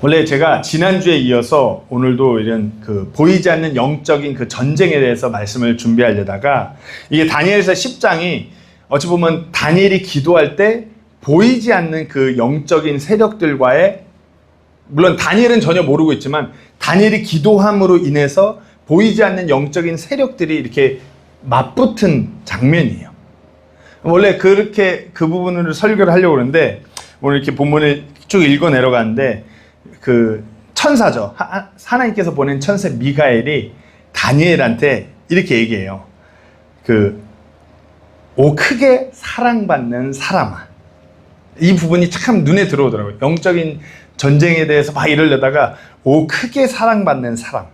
원래 제가 지난주에 이어서 오늘도 이런 보이지 않는 영적인 그 전쟁에 대해서 말씀을 준비하려다가 이게 다니엘서 10장이 어찌 보면 다니엘이 기도할 때 보이지 않는 그 영적인 세력들과의, 물론 다니엘은 전혀 모르고 있지만 다니엘이 기도함으로 인해서 보이지 않는 영적인 세력들이 이렇게 맞붙은 장면이에요. 원래 그렇게 그 부분을 설교를 하려고 그러는데 오늘 이렇게 본문을 쭉 읽어 내려가는데 그 천사죠. 하나님께서 보낸 천사 미가엘이 다니엘한테 이렇게 얘기해요. 오 크게 사랑받는 사람아. 이 부분이 참 눈에 들어오더라고요. 영적인 전쟁에 대해서 막 이러려다가 오 크게 사랑받는 사람.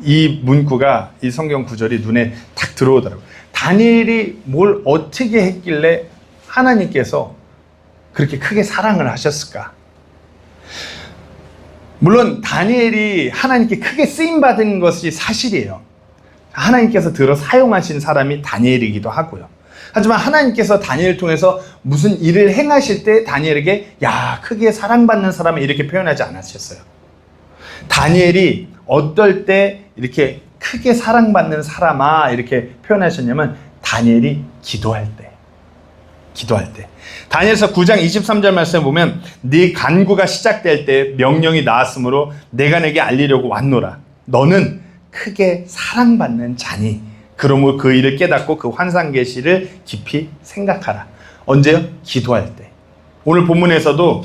이 문구가, 이 성경 구절이 눈에 탁 들어오더라고요. 다니엘이 뭘 어떻게 했길래 하나님께서 그렇게 크게 사랑을 하셨을까? 물론 다니엘이 하나님께 크게 쓰임받은 것이 사실이에요. 하나님께서 들어 사용하신 사람이 다니엘이기도 하고요. 하지만 하나님께서 다니엘을 통해서 무슨 일을 행하실 때 다니엘에게 야 크게 사랑받는 사람을 이렇게 표현하지 않으셨어요. 다니엘이 어떨 때 이렇게 크게 사랑받는 사람아 이렇게 표현하셨냐면 다니엘이 기도할 때. 다니엘서 9장 23절 말씀에 보면 네 간구가 시작될 때 명령이 나왔으므로 내가 내게 알리려고 왔노라. 너는 크게 사랑받는 자니 그러므로 그 일을 깨닫고 그 환상 계시를 깊이 생각하라. 언제요? 기도할 때. 오늘 본문에서도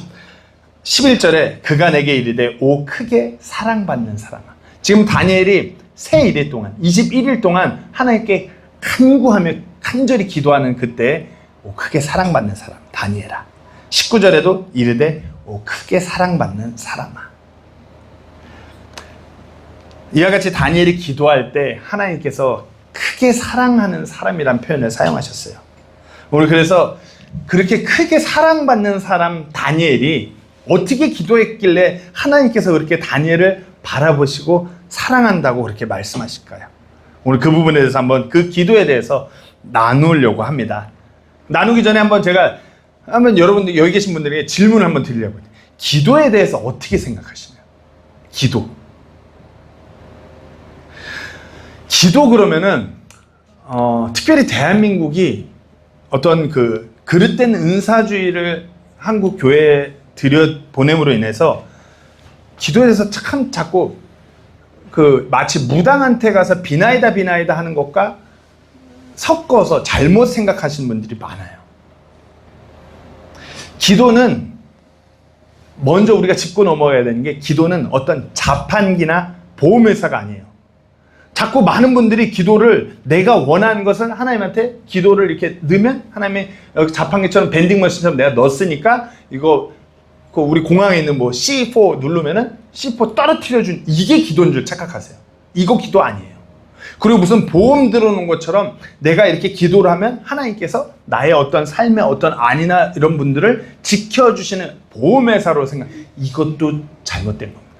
11절에 그가 내게 이르되 오 크게 사랑받는 사람아. 지금 다니엘이 새 일일 동안 21일 동안 하나님께 간구하며 간절히 기도하는 그때 오 크게 사랑받는 사람 다니엘아. 19절에도 이르되 오 크게 사랑받는 사람아. 이와 같이 다니엘이 기도할 때 하나님께서 크게 사랑하는 사람이란 표현을 사용하셨어요. 오늘 그래서 그렇게 크게 사랑받는 사람 다니엘이 어떻게 기도했길래 하나님께서 그렇게 다니엘을 바라보시고 사랑한다고 그렇게 말씀하실까요? 오늘 그 부분에 대해서 한번 그 기도에 대해서 나누려고 합니다. 나누기 전에 제가 여러분들 여기 계신 분들에게 질문을 한번 드리려고 해요. 기도에 대해서 어떻게 생각하시나요? 기도 그러면은 특별히 대한민국이 어떤 그릇된 은사주의를 한국 교회에 들여보냄으로 인해서 기도에 대해서 참 자꾸 마치 무당한테 가서 비나이다 하는 것과 섞어서 잘못 생각하시는 분들이 많아요. 기도는 먼저 우리가 짚고 넘어가야 되는 게 기도는 어떤 자판기나 보험회사가 아니에요. 자꾸 많은 분들이 기도를 내가 원하는 것을 하나님한테 기도를 이렇게 넣으면 하나님이 자판기처럼 밴딩머신처럼 내가 넣었으니까 이거 우리 공항에 있는 C4 누르면은 C4 떨어뜨려준 이게 기도인 줄 착각하세요. 이거 기도 아니에요. 그리고 무슨 보험 들어놓은 것처럼 내가 이렇게 기도를 하면 하나님께서 나의 어떤 삶의 어떤 안이나 이런 분들을 지켜주시는 보험회사로 이것도 잘못된 겁니다.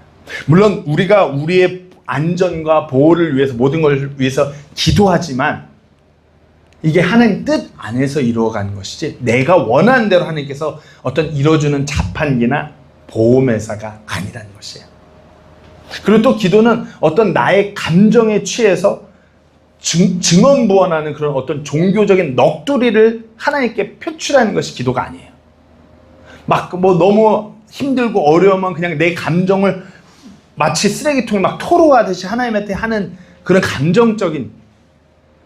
물론 우리가 우리의 안전과 보호를 위해서 모든 걸 위해서 기도하지만 이게 하나님 뜻 안에서 이루어가는 것이지 내가 원하는 대로 하나님께서 어떤 이루어주는 자판기나 보험회사가 아니라는 것이에요. 그리고 또 기도는 어떤 나의 감정에 취해서 증언부언하는 그런 어떤 종교적인 넋두리를 하나님께 표출하는 것이 기도가 아니에요. 너무 힘들고 어려우면 그냥 내 감정을 마치 쓰레기통에 토로하듯이 하나님한테 하는 그런 감정적인,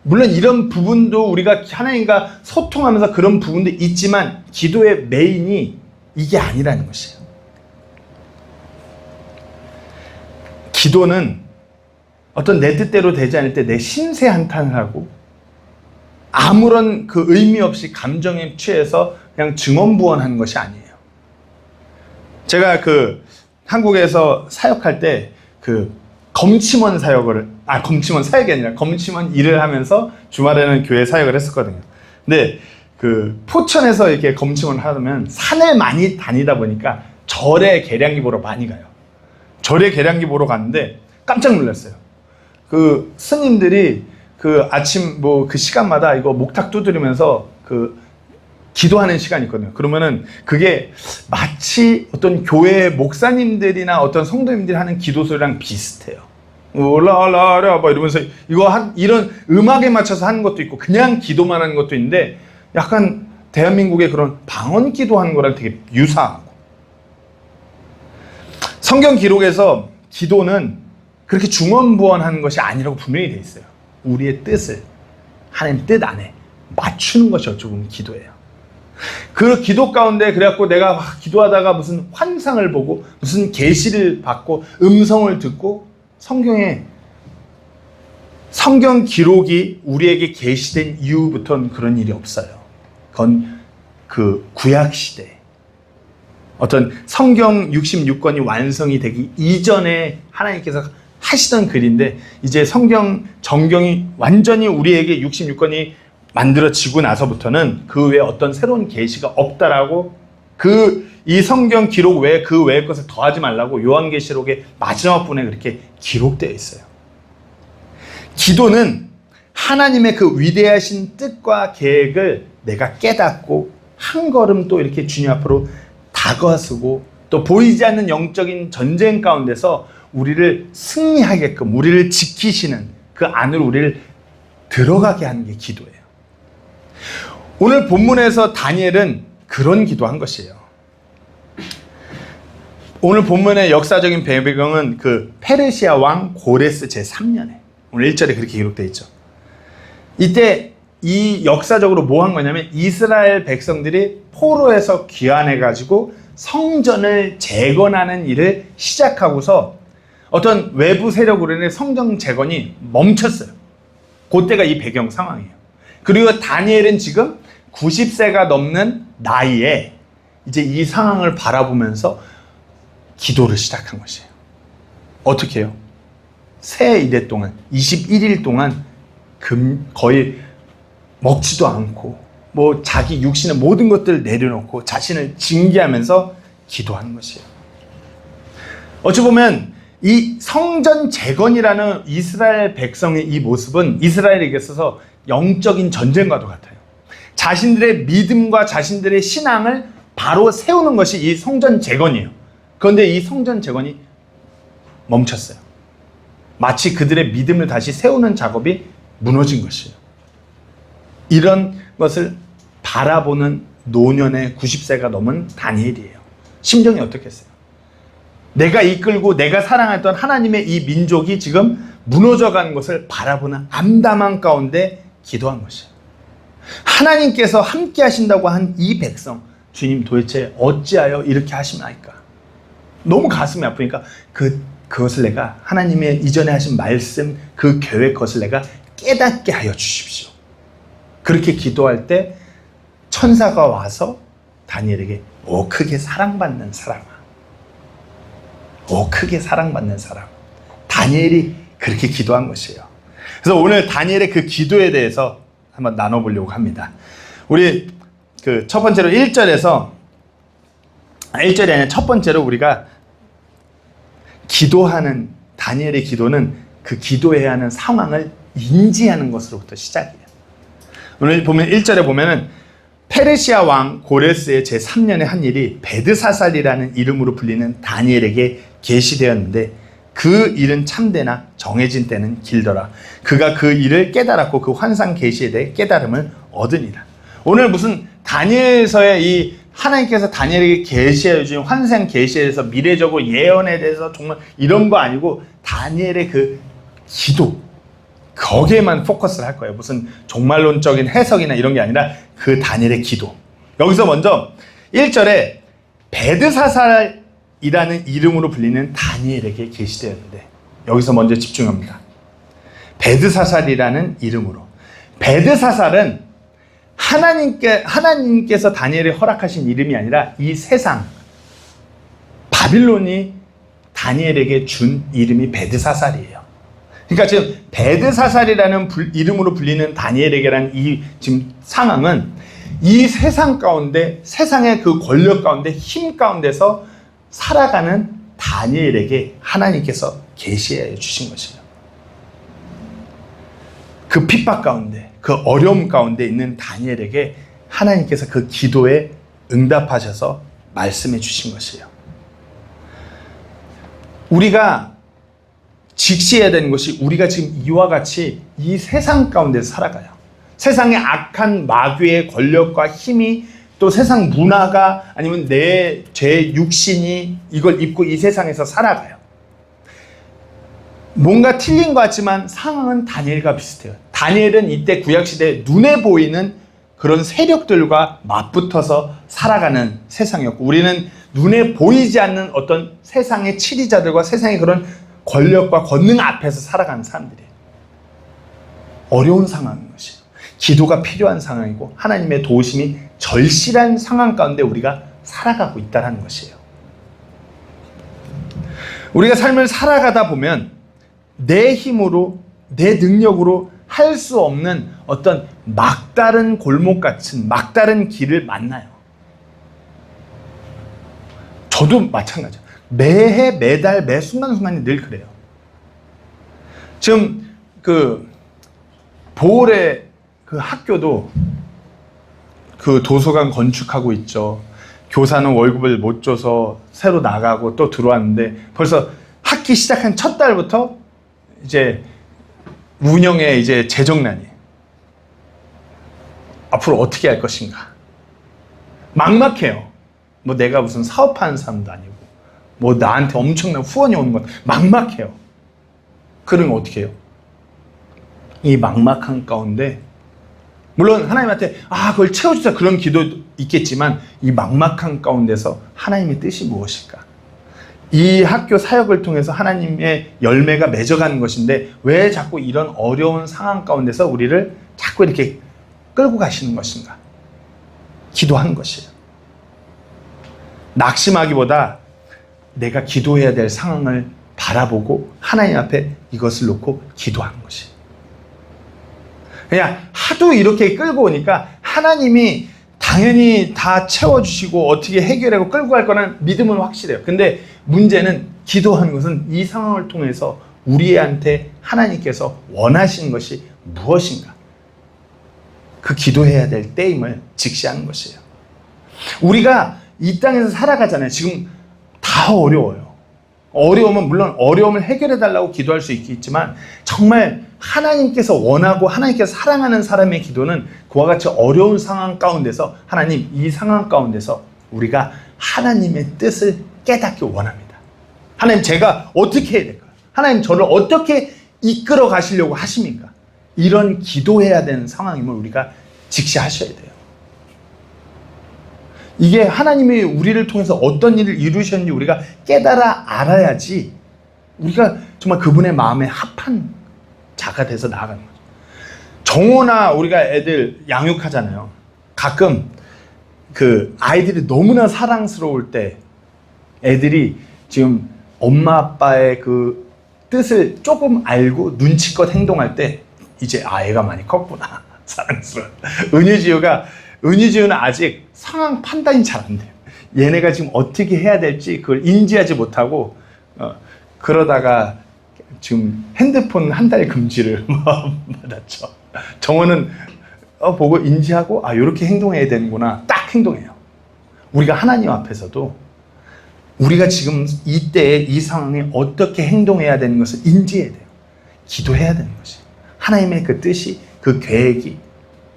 물론 이런 부분도 우리가 하나님과 소통하면서 그런 부분도 있지만 기도의 메인이 이게 아니라는 것이에요. 기도는 어떤 내 뜻대로 되지 않을 때 내 신세 한탄을 하고 아무런 의미 없이 감정에 취해서 그냥 증언부언하는 것이 아니에요. 제가 한국에서 사역할 때 검침원 사역이 아니라 검침원 일을 하면서 주말에는 교회 사역을 했었거든요. 근데 포천에서 이렇게 검침원을 하면 산을 많이 다니다 보니까 절에 계량기 보러 많이 가요. 절에 계량기 보러 갔는데 깜짝 놀랐어요. 스님들이 아침 그 시간마다 이거 목탁 두드리면서 기도하는 시간이 있거든요. 그러면은 그게 마치 어떤 교회 목사님들이나 어떤 성도님들이 하는 기도 소리랑 비슷해요. 올라라라 뭐 이러면서 이런 음악에 맞춰서 하는 것도 있고 그냥 기도만 하는 것도 있는데 약간 대한민국의 그런 방언 기도하는 거랑 되게 유사하고, 성경 기록에서 기도는 그렇게 중언부언하는 것이 아니라고 분명히 돼 있어요. 우리의 뜻을 하나님 뜻 안에 맞추는 것이 어찌 보면 기도예요. 그 기도 가운데 그래갖고 내가 기도하다가 무슨 환상을 보고 무슨 계시를 받고 음성을 듣고, 성경 기록이 우리에게 계시된 이후부터는 그런 일이 없어요. 그건 그 구약 시대 어떤 성경 66권이 완성이 되기 이전에 하나님께서 하시던 글인데, 이제 정경이 완전히 우리에게 66권이 만들어지고 나서부터는 그 외에 어떤 새로운 계시가 없다라고, 이 성경 기록 외에 그 외의 것을 더하지 말라고 요한계시록의 마지막 분에 그렇게 기록되어 있어요. 기도는 하나님의 그 위대하신 뜻과 계획을 내가 깨닫고 한 걸음 또 이렇게 주님 앞으로 다가서고, 또 보이지 않는 영적인 전쟁 가운데서 우리를 승리하게끔 우리를 지키시는 그 안으로 우리를 들어가게 하는 게 기도예요. 오늘 본문에서 다니엘은 그런 기도한 것이에요. 오늘 본문의 역사적인 배경은 그 페르시아 왕 고레스 제3년에 오늘 1절에 그렇게 기록되어 있죠. 이때 이 역사적으로 뭐 한 거냐면 이스라엘 백성들이 포로에서 귀환해가지고 성전을 재건하는 일을 시작하고서 어떤 외부 세력으로 인해 성전 재건이 멈췄어요. 그때가 이 배경 상황이에요. 그리고 다니엘은 지금 90세가 넘는 나이에 이제 이 상황을 바라보면서 기도를 시작한 것이에요. 어떻게 해요? 새 이래 동안 21일 동안 거의 먹지도 않고 뭐 자기 육신의 모든 것들을 내려놓고 자신을 징계하면서 기도하는 것이에요. 어찌 보면 이 성전 재건이라는 이스라엘 백성의 이 모습은 이스라엘에게 있어서 영적인 전쟁과도 같아요. 자신들의 믿음과 자신들의 신앙을 바로 세우는 것이 이 성전 재건이에요. 그런데 이 성전 재건이 멈췄어요. 마치 그들의 믿음을 다시 세우는 작업이 무너진 것이에요. 이런 것을 바라보는 노년의 90세가 넘은 다니엘이에요. 심정이 어떻겠어요? 내가 이끌고 내가 사랑했던 하나님의 이 민족이 지금 무너져가는 것을 바라보는 암담한 가운데 기도한 것이에요. 하나님께서 함께 하신다고 한 이 백성, 주님 도대체 어찌하여 이렇게 하시나이까? 너무 가슴이 아프니까 그것을 내가 하나님의 이전에 하신 말씀, 그 계획 것을 내가 깨닫게 하여 주십시오. 그렇게 기도할 때 천사가 와서 다니엘에게 오 크게 사랑받는 사람아, 오 크게 사랑받는 사람, 다니엘이 그렇게 기도한 것이에요. 그래서 오늘 다니엘의 그 기도에 대해서 한번 나눠보려고 합니다. 우리 그 첫 번째로 1절이 아니라 첫 번째로 우리가 기도하는 다니엘의 기도는 그 기도해야 하는 상황을 인지하는 것으로부터 시작이에요. 오늘 보면 1절에 보면은 페르시아 왕 고레스의 제3년에 한 일이 베드사살이라는 이름으로 불리는 다니엘에게 계시되었는데 그 일은 참되나 정해진 때는 길더라. 그가 그 일을 깨달았고 그 환상 계시에 대해 깨달음을 얻으니라. 오늘 무슨 다니엘서의 이 하나님께서 다니엘에게 계시해 주신 환상 계시에 대해서 미래적으로 예언에 대해서 정말 이런 거 아니고 다니엘의 그 기도, 거기에만 포커스를 할 거예요. 무슨 종말론적인 해석이나 이런 게 아니라 그 다니엘의 기도. 여기서 먼저 1절에 베드사살이라는 이름으로 불리는 다니엘에게 계시되었는데 여기서 먼저 집중합니다. 베드사살이라는 이름으로. 베드사살은 하나님께서 다니엘에 허락하신 이름이 아니라 이 세상, 바빌론이 다니엘에게 준 이름이 베드사살이에요. 그러니까 지금 베드사살이라는 이름으로 불리는 다니엘에게란 이 지금 상황은 이 세상 가운데, 세상의 그 권력 가운데, 힘 가운데서 살아가는 다니엘에게 하나님께서 계시해 주신 것이에요. 그 핍박 가운데, 그 어려움 가운데 있는 다니엘에게 하나님께서 그 기도에 응답하셔서 말씀해 주신 것이에요. 우리가 직시해야 되는 것이 우리가 지금 이와 같이 이 세상 가운데서 살아가요. 세상의 악한 마귀의 권력과 힘이 또 세상 문화가 아니면 내 제 육신이 이걸 입고 이 세상에서 살아가요. 뭔가 틀린 것 같지만 상황은 다니엘과 비슷해요. 다니엘은 이때 구약시대에 눈에 보이는 그런 세력들과 맞붙어서 살아가는 세상이었고, 우리는 눈에 보이지 않는 어떤 세상의 치리자들과 세상의 그런 권력과 권능 앞에서 살아가는 사람들이에요. 어려운 상황인 것이에요. 기도가 필요한 상황이고 하나님의 도우심이 절실한 상황 가운데 우리가 살아가고 있다는 것이에요. 우리가 삶을 살아가다 보면 내 힘으로, 내 능력으로 할 수 없는 어떤 막다른 골목 같은 막다른 길을 만나요. 저도 마찬가지예요. 매해, 매달, 매 순간순간이 늘 그래요. 지금 보홀의 그 학교도 그 도서관 건축하고 있죠. 교사는 월급을 못 줘서 새로 나가고 또 들어왔는데 벌써 학기 시작한 첫 달부터 이제 운영에 이제 재정난이. 앞으로 어떻게 할 것인가. 막막해요. 뭐 내가 무슨 사업하는 사람도 아니고 뭐 나한테 엄청난 후원이 오는 건 막막해요. 그러면 어떻게 해요? 이 막막한 가운데 물론 하나님한테 그걸 채워주자 그런 기도도 있겠지만 이 막막한 가운데서 하나님의 뜻이 무엇일까? 이 학교 사역을 통해서 하나님의 열매가 맺어가는 것인데 왜 자꾸 이런 어려운 상황 가운데서 우리를 자꾸 이렇게 끌고 가시는 것인가? 기도하는 것이에요. 낙심하기보다 내가 기도해야 될 상황을 바라보고 하나님 앞에 이것을 놓고 기도하는 것이에요. 그냥 하도 이렇게 끌고 오니까 하나님이 당연히 다 채워주시고 어떻게 해결하고 끌고 갈 거라는 믿음은 확실해요. 근데 문제는 기도하는 것은 이 상황을 통해서 우리한테 하나님께서 원하시는 것이 무엇인가? 그 기도해야 될 때임을 직시하는 것이에요. 우리가 이 땅에서 살아가잖아요. 지금 다 어려워요. 어려우면 물론 어려움을 해결해 달라고 기도할 수 있겠지만 정말 하나님께서 원하고 하나님께서 사랑하는 사람의 기도는 그와 같이 어려운 상황 가운데서 하나님 이 상황 가운데서 우리가 하나님의 뜻을 깨닫기 원합니다. 하나님 제가 어떻게 해야 될까요? 하나님 저를 어떻게 이끌어 가시려고 하십니까? 이런 기도해야 되는 상황임을 우리가 직시하셔야 돼요. 이게 하나님이 우리를 통해서 어떤 일을 이루셨는지 우리가 깨달아 알아야지 우리가 정말 그분의 마음에 합한 자가 돼서 나아가는 거죠. 정오나 우리가 애들 양육하잖아요. 가끔 그 아이들이 너무나 사랑스러울 때 애들이 지금 엄마 아빠의 그 뜻을 조금 알고 눈치껏 행동할 때 이제 애가 많이 컸구나. 사랑스러워. 은유지우는 아직 상황 판단이 잘 안 돼요. 얘네가 지금 어떻게 해야 될지 그걸 인지하지 못하고 그러다가 지금 핸드폰 한 달 금지를 받았죠. 정원은 보고 인지하고 이렇게 행동해야 되는구나 딱 행동해요. 우리가 하나님 앞에서도 우리가 지금 이때에 이 상황에 어떻게 행동해야 되는 것을 인지해야 돼요. 기도해야 되는 것이 하나님의 그 뜻이 그 계획이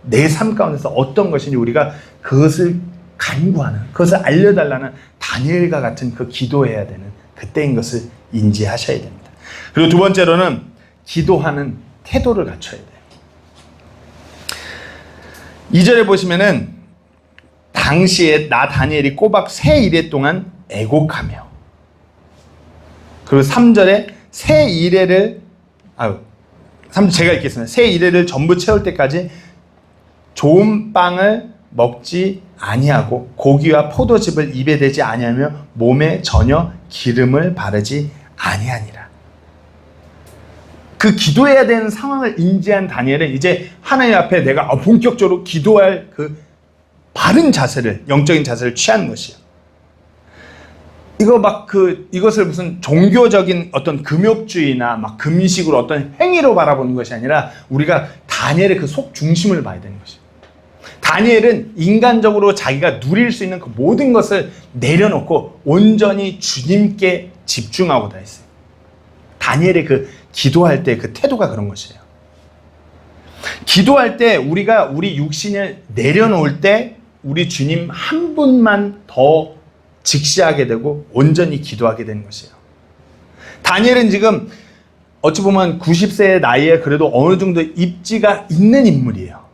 내 삶 가운데서 어떤 것인지 우리가 그것을 간구하는 그것을 알려달라는 다니엘과 같은 그 기도해야 되는 그때인 것을 인지하셔야 됩니다. 그리고 두 번째로는 기도하는 태도를 갖춰야 돼요. 2절에 보시면은 당시에 나 다니엘이 꼬박 새 이래 동안 애곡하며 그리고 3절에 새 이래를 3절 제가 읽겠습니다. 새 이래를 전부 채울 때까지 좋은 빵을 먹지 아니하고 고기와 포도즙을 입에 대지 아니하며 몸에 전혀 기름을 바르지 아니하니라. 그 기도해야 되는 상황을 인지한 다니엘은 이제 하나님 앞에 내가 본격적으로 기도할 그 바른 자세를 영적인 자세를 취하는 것이에요. 이것을 무슨 종교적인 어떤 금욕주의나 막 금식으로 어떤 행위로 바라보는 것이 아니라 우리가 다니엘의 그 속 중심을 봐야 되는 것이에요. 다니엘은 인간적으로 자기가 누릴 수 있는 그 모든 것을 내려놓고 온전히 주님께 집중하고다 했어요. 다니엘의 그 기도할 때 그 태도가 그런 것이에요. 기도할 때 우리가 우리 육신을 내려놓을 때 우리 주님 한 분만 더 직시하게 되고 온전히 기도하게 되는 것이에요. 다니엘은 지금 어찌 보면 90세의 나이에 그래도 어느 정도 입지가 있는 인물이에요.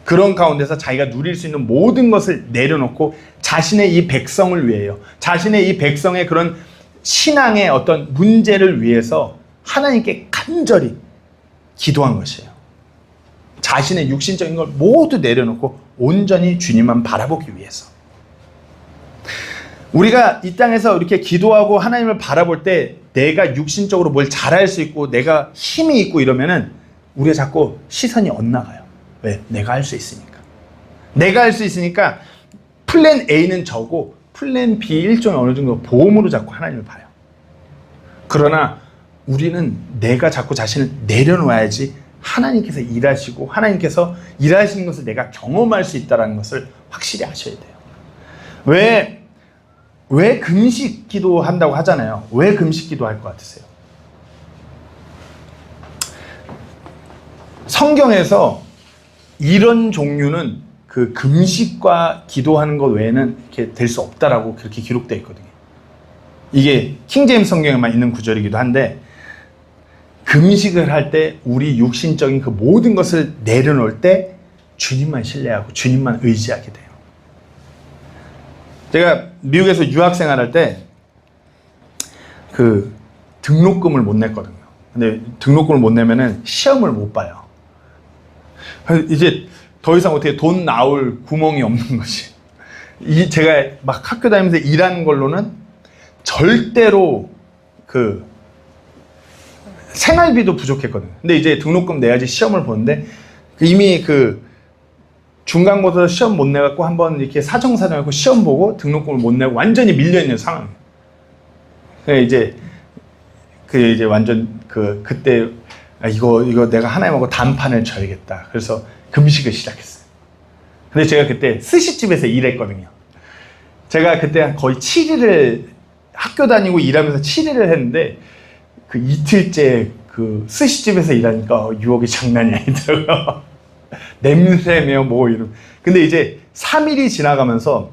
그런 가운데서 자기가 누릴 수 있는 모든 것을 내려놓고 자신의 이 백성을 위해요. 자신의 이 백성의 그런 신앙의 어떤 문제를 위해서 하나님께 간절히 기도한 것이에요. 자신의 육신적인 걸 모두 내려놓고 온전히 주님만 바라보기 위해서. 우리가 이 땅에서 이렇게 기도하고 하나님을 바라볼 때 내가 육신적으로 뭘 잘할 수 있고 내가 힘이 있고 이러면은 우리가 자꾸 시선이 엇나가요. 왜? 내가 할 수 있으니까. 내가 할 수 있으니까 플랜 A는 저고 플랜 B 일종의 어느 정도 보험으로 자꾸 하나님을 봐요. 그러나 우리는 내가 자꾸 자신을 내려놓아야지 하나님께서 일하시고 하나님께서 일하시는 것을 내가 경험할 수 있다는 것을 확실히 아셔야 돼요. 왜 금식 기도한다고 하잖아요. 왜 금식 기도할 것 같으세요? 성경에서 이런 종류는 그 금식과 기도하는 것 외에는 이렇게 될 수 없다라고 그렇게 기록되어 있거든요. 이게 킹제임스 성경에만 있는 구절이기도 한데 금식을 할 때 우리 육신적인 그 모든 것을 내려놓을 때 주님만 신뢰하고 주님만 의지하게 돼요. 제가 미국에서 유학생활 할 때 그 등록금을 못 냈거든요. 근데 등록금을 못 내면은 시험을 못 봐요. 이제 더 이상 어떻게 돈 나올 구멍이 없는 거지. 제가 막 학교 다니면서 일하는 걸로는 절대로 그 생활비도 부족했거든요. 근데 이제 등록금 내야지 시험을 보는데 이미 그 중간고사 시험 못 내갖고 한번 이렇게 사정사정하고 시험 보고 등록금을 못 내고 완전히 밀려있는 상황이에요. 이제 완전 그때 이거 내가 하나님하고 단판을 쳐야겠다. 그래서 금식을 시작했어요. 근데 제가 그때 스시집에서 일했거든요. 제가 그때 거의 7일을 학교 다니고 일하면서 7일을 했는데 그 이틀째 그 스시집에서 일하니까 유혹이 장난이 아니더라고요. 냄새며 뭐 이런. 근데 이제 3일이 지나가면서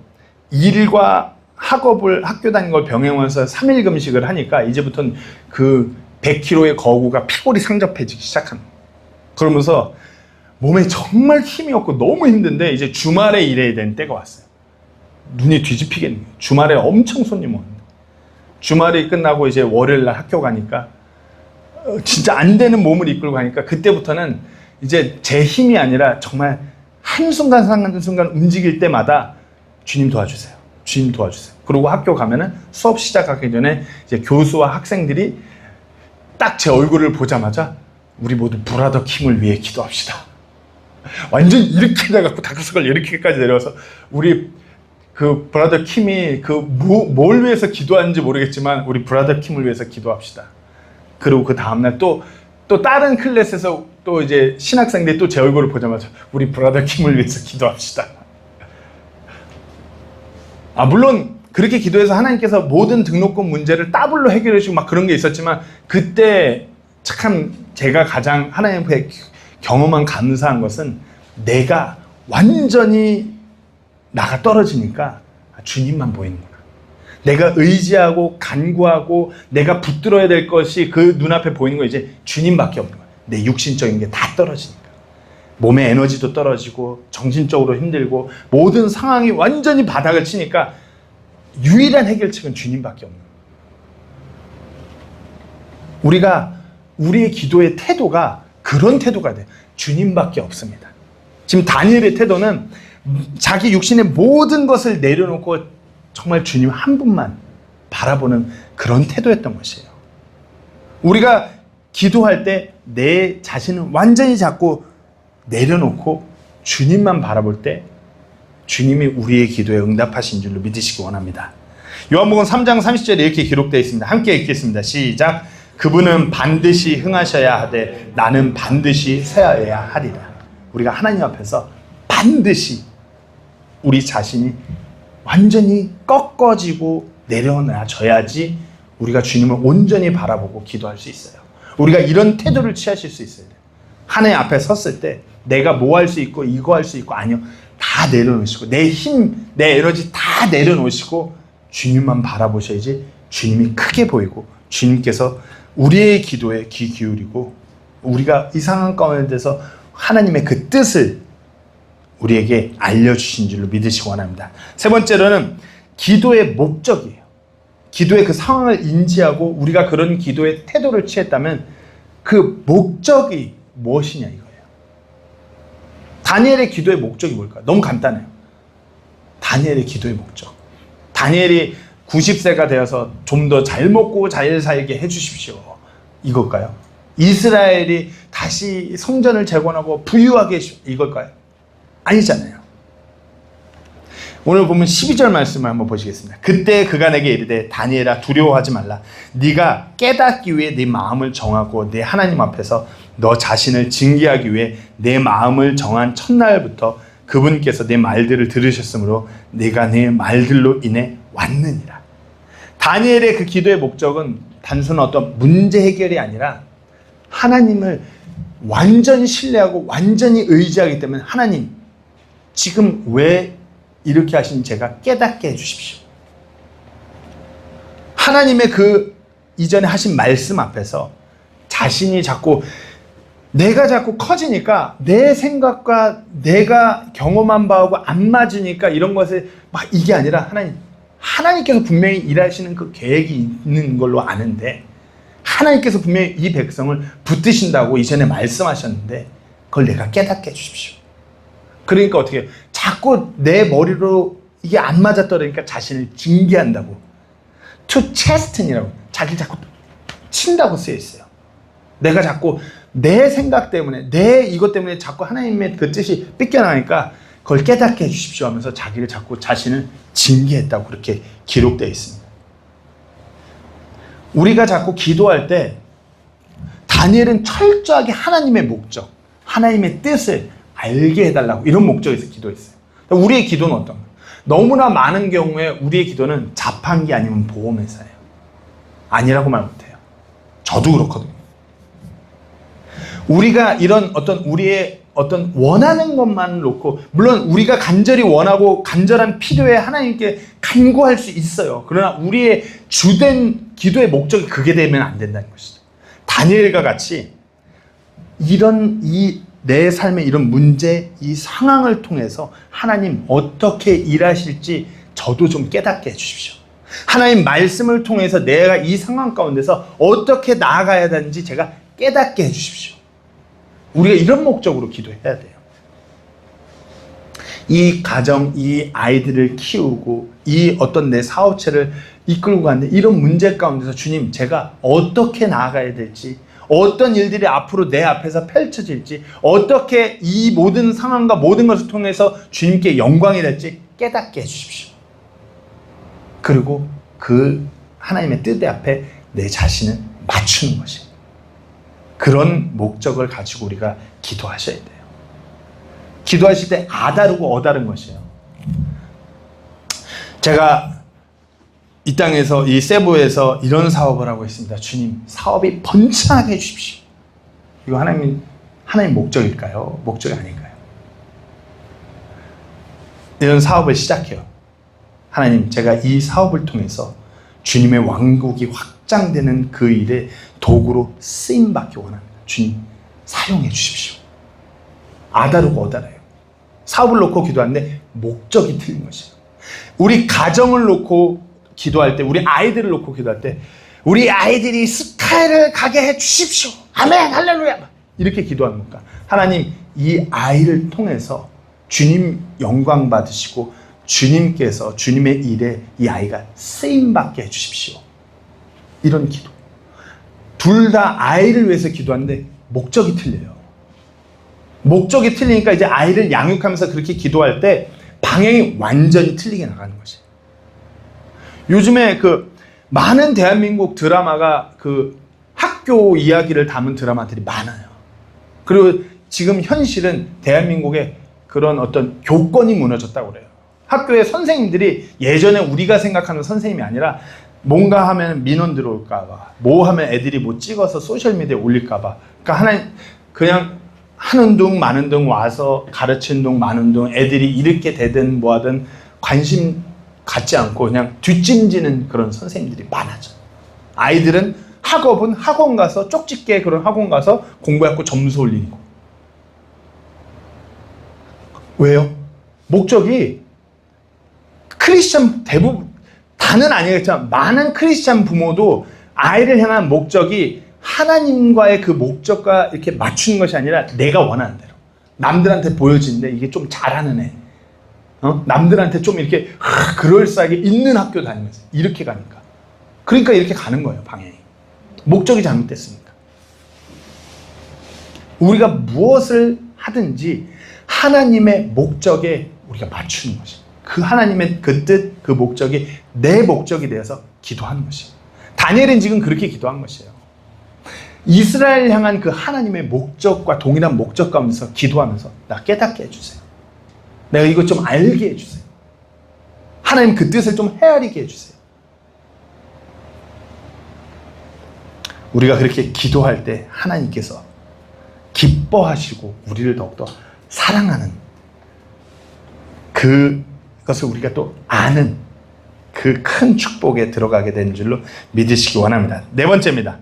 일과 학교 다닌 걸 병행하면서 3일 금식을 하니까 이제부터는 그 100kg의 거구가 피골이 상접해지기 시작한 거예요. 그러면서 몸에 정말 힘이 없고 너무 힘든데 이제 주말에 일해야 되는 때가 왔어요. 눈이 뒤집히겠네요. 주말에 엄청 손님 오는데 주말이 끝나고 이제 월요일날 학교 가니까 진짜 안 되는 몸을 이끌고 가니까 그때부터는 이제 제 힘이 아니라 정말 한순간 한순간 움직일 때마다 주님 도와주세요. 주님 도와주세요. 그리고 학교 가면은 수업 시작하기 전에 이제 교수와 학생들이 딱 제 얼굴을 보자마자 우리 모두 브라더 킴을 위해 기도합시다. 완전 이렇게 돼갖고 다크서클 이렇게까지 내려와서 우리 그 브라더 킴이 뭘 위해서 기도하는지 모르겠지만 우리 브라더 킴을 위해서 기도합시다. 그리고 그 다음날 또 다른 클래스에서 또 이제 신학생들이 또 제 얼굴을 보자마자 우리 브라더 킴을 위해서 기도합시다. 물론 그렇게 기도해서 하나님께서 모든 등록금 문제를 더블로 해결해 주고 막 그런 게 있었지만 그때 참 제가 가장 하나님 앞에 경험한 감사한 것은 내가 완전히 나가 떨어지니까 주님만 보이는구나. 내가 의지하고 간구하고 내가 붙들어야 될 것이 그 눈앞에 보이는 거 이제 주님밖에 없는 거야. 내 육신적인 게 다 떨어지니까. 몸의 에너지도 떨어지고 정신적으로 힘들고 모든 상황이 완전히 바닥을 치니까 유일한 해결책은 주님밖에 없는 거야. 우리의 기도의 태도가 그런 태도가 돼. 주님밖에 없습니다. 지금 다니엘의 태도는 자기 육신의 모든 것을 내려놓고 정말 주님 한 분만 바라보는 그런 태도였던 것이에요. 우리가 기도할 때 내 자신을 완전히 잡고 내려놓고 주님만 바라볼 때 주님이 우리의 기도에 응답하신 줄로 믿으시기 원합니다. 요한복음 3장 30절에 이렇게 기록되어 있습니다. 함께 읽겠습니다. 시작. 그분은 반드시 흥하셔야 하되 나는 반드시 쇠하여야 하리라. 우리가 하나님 앞에서 반드시 우리 자신이 완전히 꺾어지고 내려놔져야지 우리가 주님을 온전히 바라보고 기도할 수 있어요. 우리가 이런 태도를 취하실 수 있어야 돼요. 하나님 앞에 섰을 때 내가 뭐 할 수 있고 이거 할 수 있고 아니요. 다 내려놓으시고 내 힘, 내 에너지 다 내려놓으시고 주님만 바라보셔야지 주님이 크게 보이고 주님께서 우리의 기도에 귀 기울이고 우리가 이 상황 가운데서 하나님의 그 뜻을 우리에게 알려주신 줄로 믿으시기 원합니다. 세 번째로는 기도의 목적이에요. 기도의 그 상황을 인지하고 우리가 그런 기도의 태도를 취했다면 그 목적이 무엇이냐 이거예요. 다니엘의 기도의 목적이 뭘까요? 너무 간단해요. 다니엘의 기도의 목적. 다니엘이 90세가 되어서 좀 더 잘 먹고 잘 살게 해주십시오. 이걸까요? 이스라엘이 다시 성전을 재건하고 부유하게 이걸까요? 아니잖아요. 오늘 보면 12절 말씀을 한번 보시겠습니다. 그때 그가 내게 이르되 다니엘아 두려워하지 말라. 네가 깨닫기 위해 네 마음을 정하고 내 하나님 앞에서 너 자신을 징계하기 위해 내 마음을 정한 첫날부터 그분께서 내 말들을 들으셨으므로 내가 내 말들로 인해 왔느니라. 다니엘의 그 기도의 목적은 단순한 어떤 문제 해결이 아니라 하나님을 완전히 신뢰하고 완전히 의지하기 때문에 하나님 지금 왜 이렇게 하신 제가 깨닫게 해주십시오. 하나님의 그 이전에 하신 말씀 앞에서 자신이 내가 자꾸 커지니까 내 생각과 내가 경험한 바하고 안 맞으니까 이런 것을 막 이게 아니라 하나님께서 분명히 일하시는 그 계획이 있는 걸로 아는데 하나님께서 분명히 이 백성을 붙드신다고 이전에 말씀하셨는데 그걸 내가 깨닫게 해주십시오. 그러니까 어떻게 해요? 자꾸 내 머리로 이게 안 맞았더니까 자신을 징계한다고. to chasten이라고. 자기를 자꾸 친다고 쓰여 있어요. 내가 자꾸 내 생각 때문에 내 이것 때문에 자꾸 하나님의 그 뜻이 삐껴나가니까 그걸 깨닫게 해주십시오 하면서 자기를 자꾸 자신을 징계했다고 그렇게 기록되어 있습니다. 우리가 자꾸 기도할 때 다니엘은 철저하게 하나님의 목적, 하나님의 뜻을 알게 해달라고 이런 목적에서 기도했어요. 우리의 기도는 어떤가? 너무나 많은 경우에 우리의 기도는 자판기 아니면 보험회사예요. 아니라고 말 못해요. 저도 그렇거든요. 우리가 이런 우리의 원하는 것만 놓고, 물론 우리가 간절히 원하고 간절한 필요에 하나님께 간구할 수 있어요. 그러나 우리의 주된 기도의 목적이 그게 되면 안 된다는 것이죠. 다니엘과 같이 내 삶의 이런 문제, 이 상황을 통해서 하나님 어떻게 일하실지 저도 좀 깨닫게 해주십시오. 하나님 말씀을 통해서 내가 이 상황 가운데서 어떻게 나아가야 되는지 제가 깨닫게 해주십시오. 우리가 이런 목적으로 기도해야 돼요. 이 가정, 이 아이들을 키우고 이 어떤 내 사업체를 이끌고 가는데 이런 문제 가운데서 주님 제가 어떻게 나아가야 될지, 어떤 일들이 앞으로 내 앞에서 펼쳐질지, 어떻게 이 모든 상황과 모든 것을 통해서 주님께 영광이 될지 깨닫게 해주십시오. 그리고 그 하나님의 뜻 앞에 내 자신을 맞추는 것입니다. 그런 목적을 가지고 우리가 기도하셔야 돼요. 기도하실 때 아다르고 어다른 것이에요. 제가 이 땅에서 이 세부에서 이런 사업을 하고 있습니다. 주님, 사업이 번창하게 해주십시오. 이거 하나님 목적일까요? 목적이 아닐까요? 이런 사업을 시작해요. 하나님, 제가 이 사업을 통해서 주님의 왕국이 확장되는 그 일에 도구로 쓰임받기 원합니다. 주님, 사용해 주십시오. 아다르고 어다라요. 사업을 놓고 기도하는데 목적이 틀린 것이에요. 우리 가정을 놓고 기도할 때, 우리 아이들을 놓고 기도할 때, 우리 아이들이 스카이를 가게 해 주십시오. 아멘, 할렐루야. 이렇게 기도하는 겁니까? 하나님, 이 아이를 통해서 주님 영광 받으시고 주님께서 주님의 일에 이 아이가 쓰임받게 해 주십시오. 이런 기도. 둘 다 아이를 위해서 기도하는데 목적이 틀려요. 목적이 틀리니까 이제 아이를 양육하면서 그렇게 기도할 때 방향이 완전히 틀리게 나가는 것이에요. 요즘에 많은 대한민국 드라마가 학교 이야기를 담은 드라마들이 많아요. 그리고 지금 현실은 대한민국의 그런 어떤 교권이 무너졌다고 그래요. 학교의 선생님들이 예전에 우리가 생각하는 선생님이 아니라 뭔가 하면 민원 들어올까봐, 뭐 하면 애들이 뭐 찍어서 소셜미디어에 올릴까봐. 그러니까 하나님 그냥 하는 둥 마는 둥 와서 가르치는 둥 마는 둥 애들이 이렇게 되든 뭐하든 관심 갖지 않고 그냥 뒷짐지는 그런 선생님들이 많아져. 아이들은 학업은 학원 가서 쪽집게 그런 학원 가서 공부해갖고 점수 올리고. 왜요? 목적이 크리스천 대부분 다는 아니겠지만 많은 크리스천 부모도 아이를 향한 목적이 하나님과의 그 목적과 이렇게 맞추는 것이 아니라 내가 원하는 대로 남들한테 보여지는데 이게 좀 잘하는 애, 남들한테 좀 이렇게 그럴싸하게 있는 학교 다니면서 이렇게 가니까 그러니까 이렇게 가는 거예요. 방향이 목적이 잘못됐으니까. 우리가 무엇을 하든지 하나님의 목적에 우리가 맞추는 것이, 그 하나님의 그 뜻, 그 목적이 내 목적이 되어서 기도하는 것이에요. 다니엘은 지금 그렇게 기도한 것이에요. 이스라엘 향한 그 하나님의 목적과 동일한 목적 가운데서 기도하면서 나 깨닫게 해주세요. 내가 이것 좀 알게 해주세요. 하나님 그 뜻을 좀 헤아리게 해주세요. 우리가 그렇게 기도할 때 하나님께서 기뻐하시고 우리를 더욱더 사랑하는 그것을 우리가 또 아는 그 큰 축복에 들어가게 된 줄로 믿으시기 원합니다. 네 번째입니다.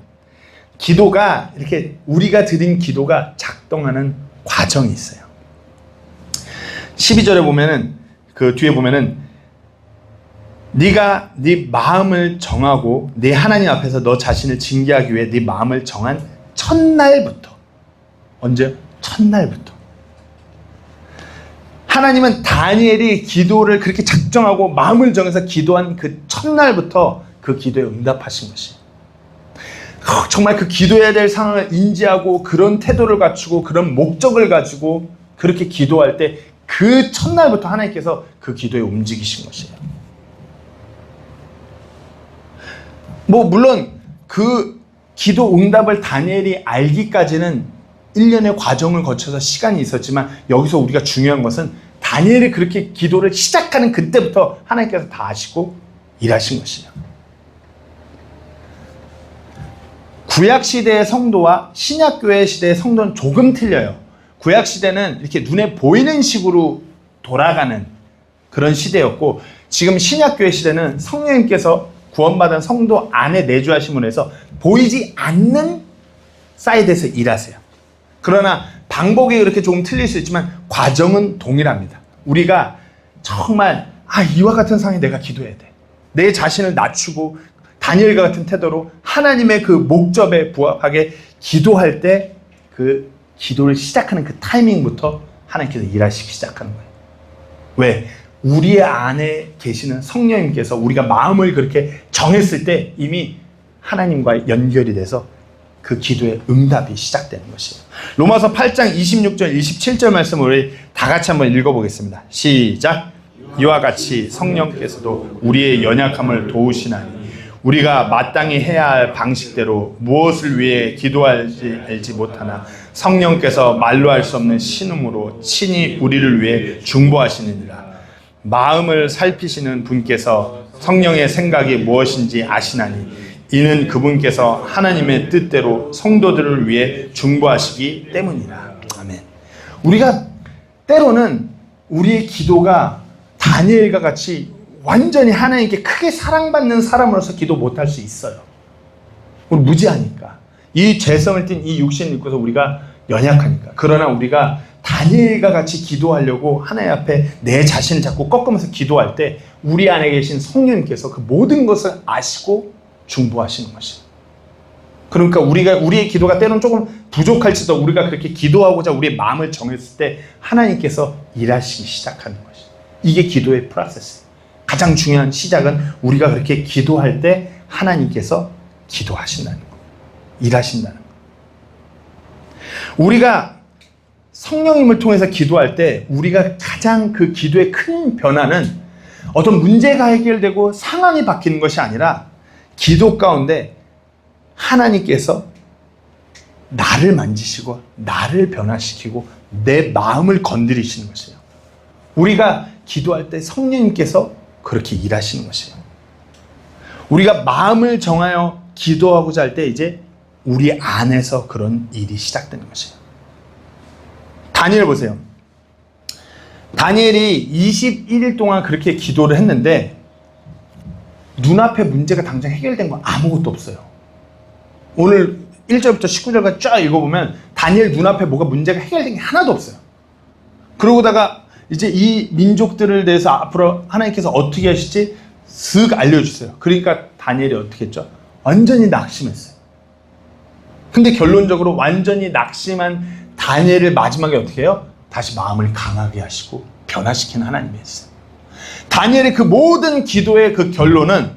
기도가 이렇게 우리가 드린 기도가 작동하는 과정이 있어요. 12절에 보면은 그 뒤에 보면은 네가 네 마음을 정하고 네 하나님 앞에서 너 자신을 징계하기 위해 네 마음을 정한 첫날부터. 언제요? 첫날부터. 하나님은 다니엘이 기도를 그렇게 작정하고 마음을 정해서 기도한 그 첫날부터 그 기도에 응답하신 것이. 정말 그 기도해야 될 상황을 인지하고 그런 태도를 갖추고 그런 목적을 가지고 그렇게 기도할 때 그 첫날부터 하나님께서 그 기도에 움직이신 것이에요. 물론 그 기도 응답을 다니엘이 알기까지는 1년의 과정을 거쳐서 시간이 있었지만 여기서 우리가 중요한 것은 다니엘이 그렇게 기도를 시작하는 그때부터 하나님께서 다 아시고 일하신 것이에요. 구약시대의 성도와 신약교회 시대의 성도는 조금 틀려요. 구약시대는 이렇게 눈에 보이는 식으로 돌아가는 그런 시대였고 지금 신약교회 시대는 성령님께서 구원받은 성도 안에 내주하심으로 해서 보이지 않는 사이드에서 일하세요. 그러나 방법이 그렇게 조금 틀릴 수 있지만 과정은 동일합니다. 우리가 정말 이와 같은 상황에 내가 기도해야 돼. 내 자신을 낮추고 다니엘과 같은 태도로 하나님의 그 목적에 부합하게 기도할 때 그 기도를 시작하는 그 타이밍부터 하나님께서 일하시기 시작하는 거예요. 왜? 우리 안에 계시는 성령님께서 우리가 마음을 그렇게 정했을 때 이미 하나님과 연결이 돼서 그 기도의 응답이 시작되는 것이에요. 로마서 8장 26절 27절 말씀을 우리 다 같이 한번 읽어보겠습니다. 시작. 이와 같이 성령께서도 우리의 연약함을 도우시나니 우리가 마땅히 해야 할 방식대로 무엇을 위해 기도할지 알지 못하나 성령께서 말로 할 수 없는 신음으로 친히 우리를 위해 중보하시느니라. 마음을 살피시는 분께서 성령의 생각이 무엇인지 아시나니 이는 그분께서 하나님의 뜻대로 성도들을 위해 중보하시기 때문이라. 아멘. 우리가 때로는 우리의 기도가 다니엘과 같이 완전히 하나님께 크게 사랑받는 사람으로서 기도 못할 수 있어요. 우리 무지하니까. 이 죄성을 띤 이 육신을 입고서 우리가 연약하니까. 그러나 우리가 다니엘과 같이 기도하려고 하나님 앞에 내 자신을 자꾸 꺾으면서 기도할 때 우리 안에 계신 성령님께서 그 모든 것을 아시고 중보하시는 것이에요. 그러니까 우리의 기도가 때로는 조금 부족할지도 우리가 그렇게 기도하고자 우리의 마음을 정했을 때 하나님께서 일하시기 시작하는 것이에요. 이게 기도의 프로세스. 가장 중요한 시작은 우리가 그렇게 기도할 때 하나님께서 기도하신다는 것, 일하신다는 것. 우리가 성령님을 통해서 기도할 때 우리가 가장 그 기도의 큰 변화는 어떤 문제가 해결되고 상황이 바뀌는 것이 아니라 기도 가운데 하나님께서 나를 만지시고 나를 변화시키고 내 마음을 건드리시는 것이에요. 우리가 기도할 때 성령님께서 그렇게 일하시는 것이에요. 우리가 마음을 정하여 기도하고자 할 때 이제 우리 안에서 그런 일이 시작되는 것이에요. 다니엘 보세요. 다니엘이 21일 동안 그렇게 기도를 했는데 눈앞에 문제가 당장 해결된 건 아무것도 없어요. 오늘 1절부터 19절까지 쫙 읽어보면 다니엘 눈앞에 뭐가 문제가 해결된 게 하나도 없어요. 그러고다가 이제 이 민족들을 대해서 앞으로 하나님께서 어떻게 하실지 슥 알려주세요. 그러니까 다니엘이 어떻게 했죠? 완전히 낙심했어요. 근데 결론적으로 완전히 낙심한 다니엘을 마지막에 어떻게 해요? 다시 마음을 강하게 하시고 변화시키는 하나님이 있어요. 다니엘의 그 모든 기도의 그 결론은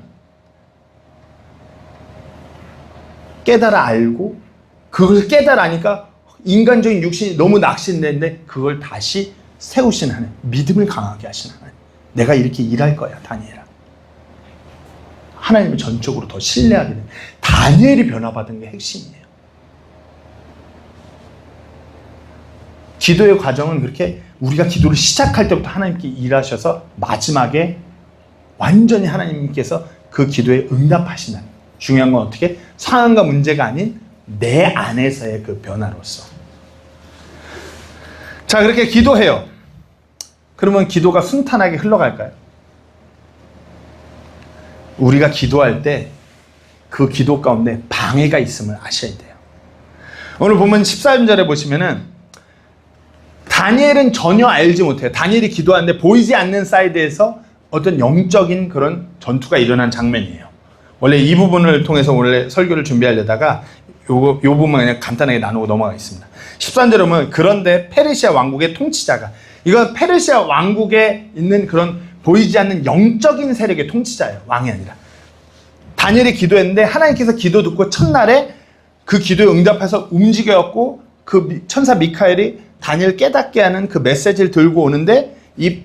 깨달아 알고 그걸 깨달아 아니까 인간적인 육신이 너무 낙심되는데 그걸 다시 세우시는 하나님, 믿음을 강하게 하시는 하나님. 내가 이렇게 일할 거야, 다니엘아. 하나님을 전적으로 더 신뢰하게 돼. 다니엘이 변화받은 게 핵심이에요. 기도의 과정은 그렇게 우리가 기도를 시작할 때부터 하나님께 일하셔서 마지막에 완전히 하나님께서 그 기도에 응답하신다는 거예요. 중요한 건 어떻게? 상황과 문제가 아닌 내 안에서의 그 변화로서. 자, 그렇게 기도해요. 그러면 기도가 순탄하게 흘러갈까요? 우리가 기도할 때 그 기도 가운데 방해가 있음을 아셔야 돼요. 오늘 보면 14절에 보시면은 다니엘은 전혀 알지 못해요. 다니엘이 기도하는데 보이지 않는 사이드에서 어떤 영적인 그런 전투가 일어난 장면이에요. 원래 이 부분을 통해서 원래 설교를 준비하려다가 요 부분만 그냥 간단하게 나누고 넘어가겠습니다. 13절에 보면 그런데 페르시아 왕국의 통치자가, 이건 페르시아 왕국에 있는 그런 보이지 않는 영적인 세력의 통치자예요. 왕이 아니라. 다니엘이 기도했는데 하나님께서 기도 듣고 첫날에 그 기도에 응답해서 움직였고 그 천사 미카엘이 다니엘 깨닫게 하는 그 메시지를 들고 오는데 이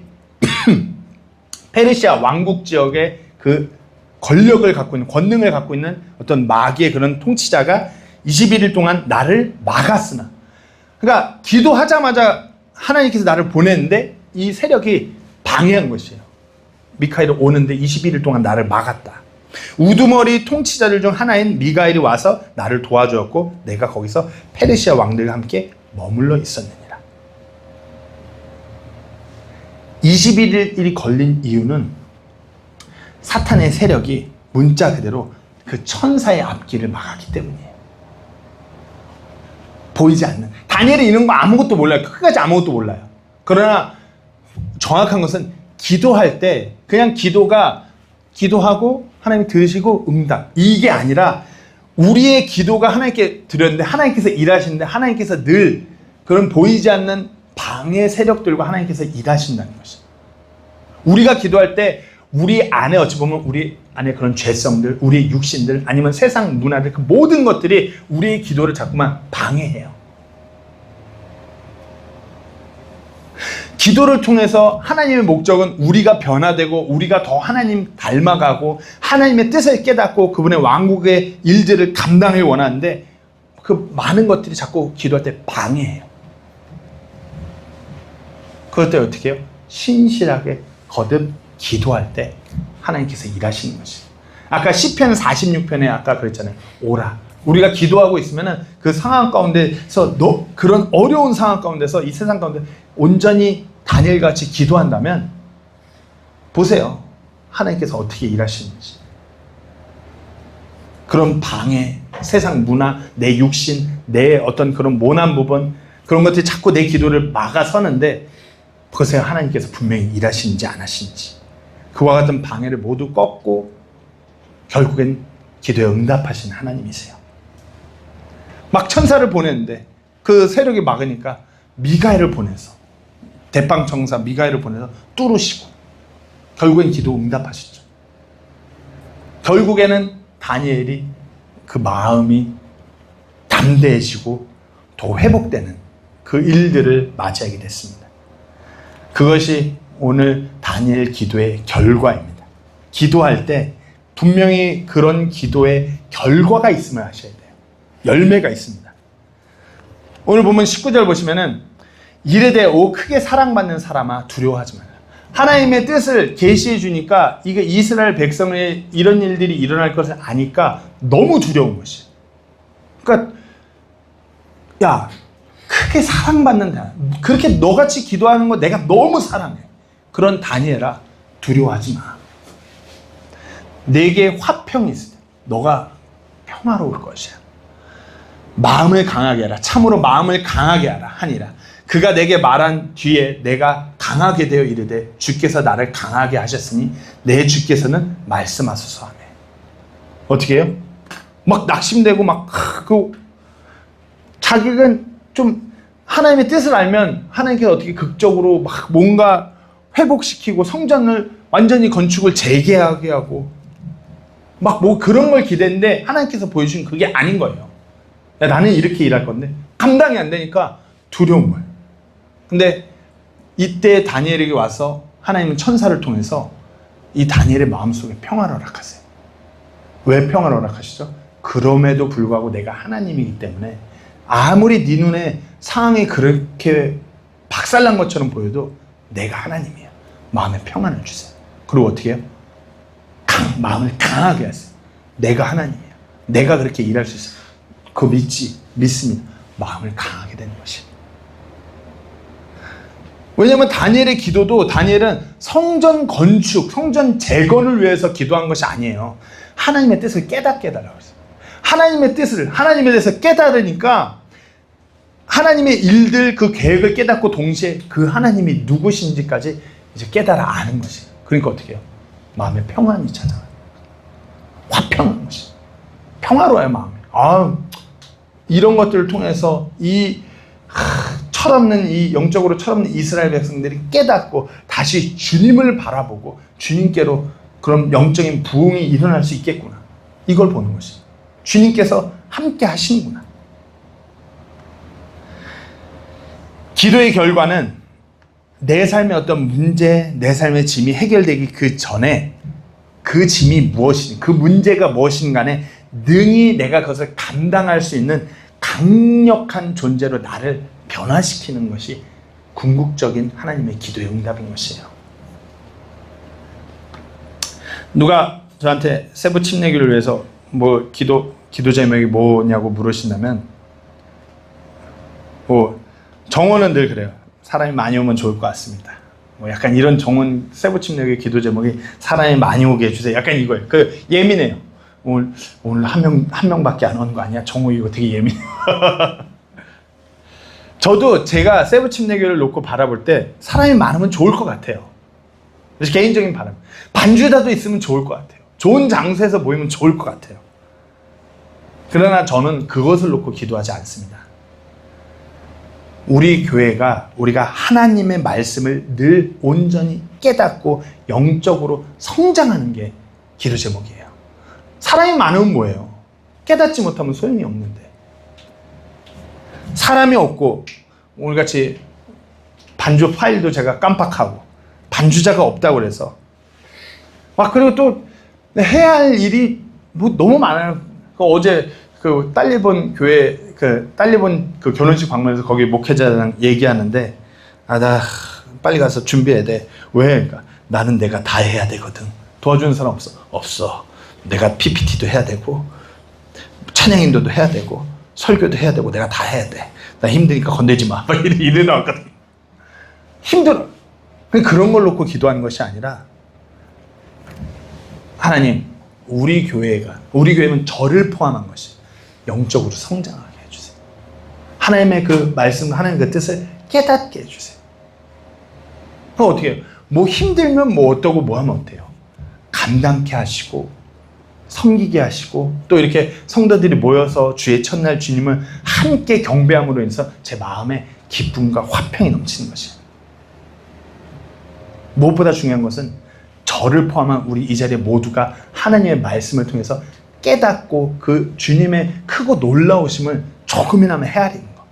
페르시아 왕국 지역의 그 권력을 갖고 있는, 권능을 갖고 있는 어떤 마귀의 그런 통치자가 21일 동안 나를 막았으나, 그러니까 기도하자마자 하나님께서 나를 보냈는데 이 세력이 방해한 것이에요. 미카엘이 오는데 21일 동안 나를 막았다. 우두머리 통치자들 중 하나인 미가엘이 와서 나를 도와주었고 내가 거기서 페르시아 왕들과 함께 머물러 있었느니라. 21일이 걸린 이유는 사탄의 세력이 문자 그대로 그 천사의 앞길을 막았기 때문이에요. 보이지 않는. 다니엘이 이런 거 아무것도 몰라요. 끝까지 아무것도 몰라요. 그러나 정확한 것은 기도할 때 그냥 기도하고 하나님 들으시고 응답, 이게 아니라 우리의 기도가 하나님께 드렸는데 하나님께서 일하시는데 하나님께서 늘 그런 보이지 않는 방해 세력들과 하나님께서 일하신다는 것이죠. 우리가 기도할 때 우리 안에 어찌 보면 우리 안에 그런 죄성들, 우리의 육신들, 아니면 세상 문화들, 그 모든 것들이 우리의 기도를 자꾸만 방해해요. 기도를 통해서 하나님의 목적은 우리가 변화되고 우리가 더 하나님 닮아가고 하나님의 뜻을 깨닫고 그분의 왕국의 일들을 감당을 원하는데 그 많은 것들이 자꾸 기도할 때 방해해요. 그럴 때 어떻게 해요? 신실하게 거듭 기도할 때 하나님께서 일하시는 것이에요. 아까 시편 46편에 아까 그랬잖아요. 오라. 우리가 기도하고 있으면은 그 상황 가운데서 그런 어려운 상황 가운데서 이 세상 가운데 온전히 다니엘같이 기도한다면 보세요. 하나님께서 어떻게 일하시는지. 그런 방해, 세상 문화, 내 육신, 내 어떤 그런 모난 부분, 그런 것들이 자꾸 내 기도를 막아서는데 보세요. 하나님께서 분명히 일하시는지 안 하시는지. 그와 같은 방해를 모두 꺾고 결국엔 기도에 응답하신 하나님이세요. 막 천사를 보냈는데 그 세력이 막으니까 미가엘을 보내서, 대빵청사 미가엘을 보내서 뚫으시고 결국엔 기도 응답하셨죠. 결국에는 다니엘이 그 마음이 담대해지고 더 회복되는 그 일들을 맞이하게 됐습니다. 그것이 오늘 다니엘 기도의 결과입니다. 기도할 때 분명히 그런 기도의 결과가 있음을 아셔야 돼요. 열매가 있습니다. 오늘 보면 19절 보시면은 이르되 오 크게 사랑받는 사람아 두려워하지 말라. 하나님의 뜻을 계시해 주니까 이게 이스라엘 백성의 이런 일들이 일어날 것을 아니까 너무 두려운 것이. 그러니까 야 크게 사랑받는다. 그렇게 너같이 기도하는 거 내가 너무 사랑해. 그런 다니엘아 두려워하지 마. 내게 화평이 있을 때 너가 평화로울 것이야. 마음을 강하게 하라. 참으로 마음을 강하게 하라 하니라. 그가 내게 말한 뒤에 내가 강하게 되어 이르되 주께서 나를 강하게 하셨으니 내 주께서는 말씀하소서 하네. 어떻게 해요? 막 낙심되고 막 자기가 좀 하나님의 뜻을 알면 하나님께서 어떻게 극적으로 막 뭔가 회복시키고 성전을 완전히 건축을 재개하게 하고 막 뭐 그런 걸 기대했는데 하나님께서 보여주신 그게 아닌 거예요. 야, 나는 이렇게 일할 건데 감당이 안 되니까 두려운 거예요. 근데 이때 다니엘에게 와서 하나님은 천사를 통해서 이 다니엘의 마음속에 평화를 허락하세요. 왜 평화를 허락하시죠? 그럼에도 불구하고 내가 하나님이기 때문에 아무리 네 눈에 상황이 그렇게 박살난 것처럼 보여도 내가 하나님이야. 마음에 평안을 주세요. 그리고 어떻게 해요? 마음을 강하게 하세요. 내가 하나님이야. 내가 그렇게 일할 수 있어요. 그거 믿습니다. 마음을 강하게 되는 것이에요. 왜냐하면 다니엘의 기도도 다니엘은 성전 건축, 성전 재건을 위해서 기도한 것이 아니에요. 하나님의 뜻을 깨닫게 해달라고 했어요. 하나님의 뜻을, 하나님에 대해서 깨달으니까 하나님의 일들, 그 계획을 깨닫고 동시에 그 하나님이 누구신지까지 이제 깨달아 아는 것이에요. 그러니까 어떻게 해요? 마음에 평안이 찾아와요. 화평한 것이. 평화로워요, 마음이. 이런 것들을 통해서 이 철없는 이 영적으로 철없는 이스라엘 백성들이 깨닫고 다시 주님을 바라보고 주님께로 그런 영적인 부흥이 일어날 수 있겠구나. 이걸 보는 것이. 주님께서 함께 하시는구나. 기도의 결과는 내 삶의 어떤 문제, 내 삶의 짐이 해결되기 그 전에 그 짐이 무엇이든, 그 문제가 무엇이든 간에 능히 내가 그것을 감당할 수 있는 강력한 존재로 나를 변화시키는 것이 궁극적인 하나님의 기도의 응답인 것이에요. 누가 저한테 세부 침례기를 위해서 뭐 기도 제목이 뭐냐고 물으신다면 정원은 늘 그래요. 사람이 많이 오면 좋을 것 같습니다. 약간 이런 정원 세부 침례기 기도 제목이 사람이 많이 오게 해주세요. 약간 이거예요. 예민해요. 오늘 한 명밖에 안 오는 거 아니야? 정호 이거 되게 예민해요. 저도 제가 세부 침례교를 놓고 바라볼 때 사람이 많으면 좋을 것 같아요. 그래서 개인적인 바람. 반주다도 있으면 좋을 것 같아요. 좋은 장소에서 모이면 좋을 것 같아요. 그러나 저는 그것을 놓고 기도하지 않습니다. 우리 교회가 우리가 하나님의 말씀을 늘 온전히 깨닫고 영적으로 성장하는 게 기도 제목이에요. 사람이 많으면 뭐예요? 깨닫지 못하면 소용이 없는데. 사람이 없고 오늘같이 반주 파일도 제가 깜빡하고 반주자가 없다고 그래서 그리고 또 해야 할 일이 뭐 너무 많아요. 어제 딸리본 교회 딸리본 결혼식 방문해서 거기 목회자랑 얘기하는데 나 빨리 가서 준비해야 돼. 왜? 그러니까 나는 내가 다 해야 되거든. 도와주는 사람 없어. 내가 PPT도 해야 되고 찬양인도도 해야 되고 설교도 해야 되고 내가 다 해야 돼. 나 힘드니까 건들지 마. 이래 나왔거든. 힘들어. 그런 걸 놓고 기도하는 것이 아니라 하나님, 우리 교회는 저를 포함한 것이 영적으로 성장하게 해주세요. 하나님의 그 말씀, 하나님의 그 뜻을 깨닫게 해주세요. 그럼 어떻게 해요? 뭐 힘들면 뭐 어떠고 뭐 하면 어때요? 감당케 하시고 섬기게 하시고 또 이렇게 성도들이 모여서 주의 첫날 주님을 함께 경배함으로 인해서 제 마음에 기쁨과 화평이 넘치는 것이에요. 무엇보다 중요한 것은 저를 포함한 우리 이 자리에 모두가 하나님의 말씀을 통해서 깨닫고 그 주님의 크고 놀라우심을 조금이나마 헤아리는 것.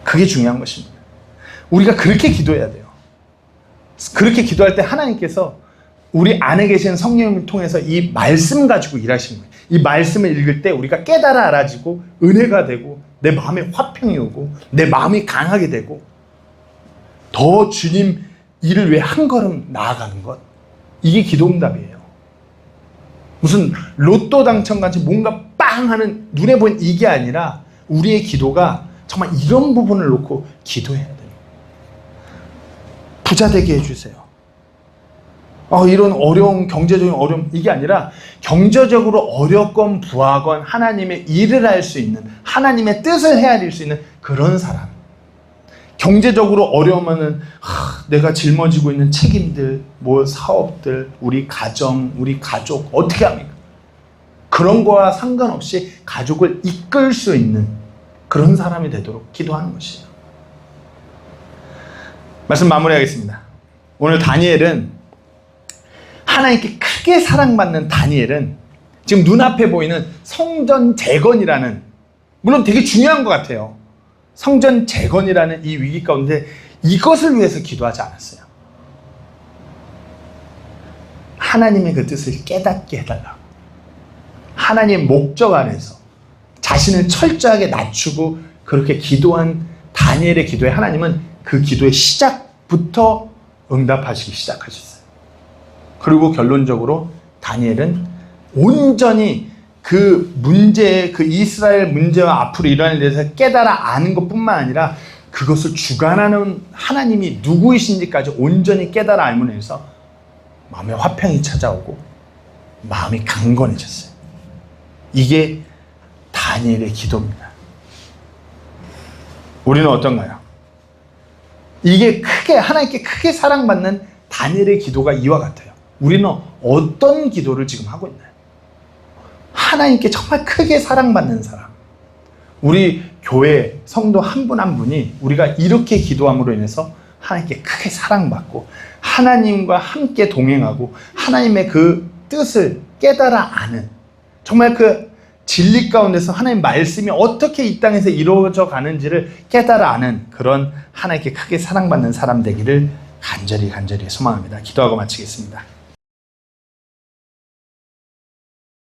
그게 중요한 것입니다. 우리가 그렇게 기도해야 돼요. 그렇게 기도할 때 하나님께서 우리 안에 계신 성령을 통해서 이 말씀 가지고 일하시는 거예요. 이 말씀을 읽을 때 우리가 깨달아 알아지고 은혜가 되고 내 마음에 화평이 오고 내 마음이 강하게 되고 더 주님 일을 위해 한 걸음 나아가는 것, 이게 기도응답이에요. 무슨 로또 당첨같이 뭔가 빵 하는 눈에 보이는 이게 아니라 우리의 기도가 정말 이런 부분을 놓고 기도해야 돼요. 부자 되게 해주세요. 이런 어려운 경제적인 어려움, 이게 아니라 경제적으로 어렵건 부하건 하나님의 일을 할 수 있는, 하나님의 뜻을 헤아릴 수 있는 그런 사람. 경제적으로 어려우면은 내가 짊어지고 있는 책임들, 사업들, 우리 가정, 우리 가족 어떻게 합니까? 그런 거와 상관없이 가족을 이끌 수 있는 그런 사람이 되도록 기도하는 것이에요. 말씀 마무리하겠습니다. 오늘 다니엘은, 하나님께 크게 사랑받는 다니엘은 지금 눈앞에 보이는 성전 재건이라는, 물론 되게 중요한 것 같아요. 성전 재건이라는 이 위기 가운데 이것을 위해서 기도하지 않았어요. 하나님의 그 뜻을 깨닫게 해달라고. 하나님의 목적 안에서 자신을 철저하게 낮추고 그렇게 기도한 다니엘의 기도에 하나님은 그 기도의 시작부터 응답하시기 시작하셨어요. 그리고 결론적으로 다니엘은 온전히 그 문제, 그 이스라엘 문제와 앞으로 일어날 일에 대해서 깨달아 아는 것뿐만 아니라 그것을 주관하는 하나님이 누구이신지까지 온전히 깨달아 알므로 해서 마음에 화평이 찾아오고 마음이 강건해졌어요. 이게 다니엘의 기도입니다. 우리는 어떤가요? 이게 크게, 하나님께 크게 사랑받는 다니엘의 기도가 이와 같아요. 우리는 어떤 기도를 지금 하고 있나요? 하나님께 정말 크게 사랑받는 사람. 우리 교회 성도 한 분 한 분이 우리가 이렇게 기도함으로 인해서 하나님께 크게 사랑받고 하나님과 함께 동행하고 하나님의 그 뜻을 깨달아 아는, 정말 그 진리 가운데서 하나님 말씀이 어떻게 이 땅에서 이루어져 가는지를 깨달아 아는 그런 하나님께 크게 사랑받는 사람 되기를 간절히 소망합니다. 기도하고 마치겠습니다.